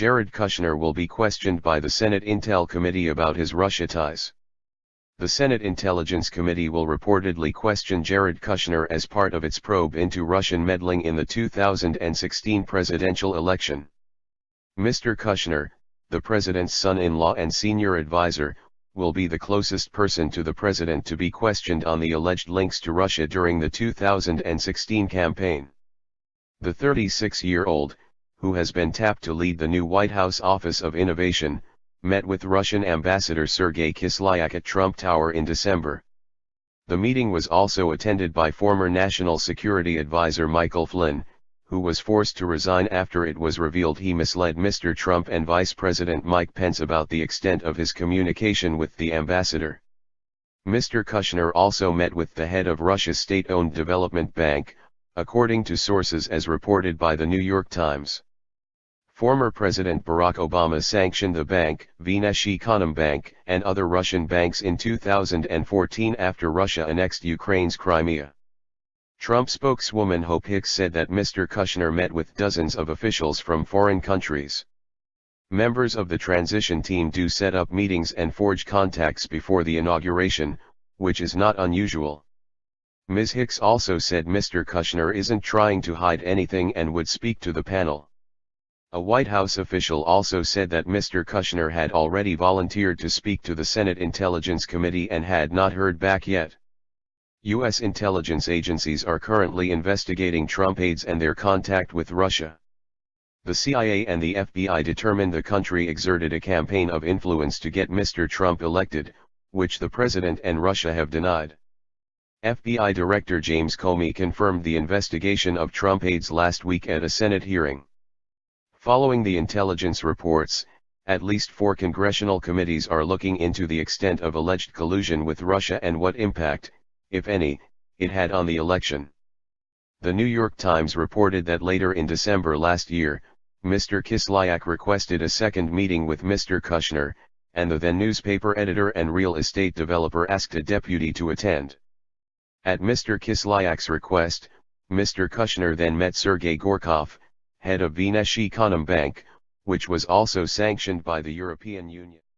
Jared Kushner will be questioned by the Senate Intel Committee about his Russia ties. The Senate Intelligence Committee will reportedly question Jared Kushner as part of its probe into Russian meddling in the 2016 presidential election. Mr. Kushner, the president's son-in-law and senior advisor, will be the closest person to the president to be questioned on the alleged links to Russia during the 2016 campaign. The 36-year-old, who has been tapped to lead the new White House Office of Innovation, met with Russian Ambassador Sergei Kislyak at Trump Tower in December. The meeting was also attended by former National Security Advisor Michael Flynn, who was forced to resign after it was revealed he misled Mr. Trump and Vice President Mike Pence about the extent of his communication with the ambassador. Mr. Kushner also met with the head of Russia's state-owned development bank, according to sources as reported by the New York Times. Former President Barack Obama sanctioned the bank, Vnesheconombank, and other Russian banks in 2014 after Russia annexed Ukraine's Crimea. Trump spokeswoman Hope Hicks said that Mr. Kushner met with dozens of officials from foreign countries. Members of the transition team do set up meetings and forge contacts before the inauguration, which is not unusual. Ms. Hicks also said Mr. Kushner isn't trying to hide anything and would speak to the panel. A White House official also said that Mr. Kushner had already volunteered to speak to the Senate Intelligence Committee and had not heard back yet. U.S. intelligence agencies are currently investigating Trump aides and their contact with Russia. The CIA and the FBI determined the country exerted a campaign of influence to get Mr. Trump elected, which the president and Russia have denied. FBI Director James Comey confirmed the investigation of Trump aides last week at a Senate hearing. Following the intelligence reports, at least 4 congressional committees are looking into the extent of alleged collusion with Russia and what impact, if any, it had on the election. The New York Times reported that later in December last year, Mr. Kislyak requested a second meeting with Mr. Kushner, and the then newspaper editor and real estate developer asked a deputy to attend. At Mr. Kislyak's request, Mr. Kushner then met Sergei Gorkov, head of Vnesheconombank, which was also sanctioned by the European Union.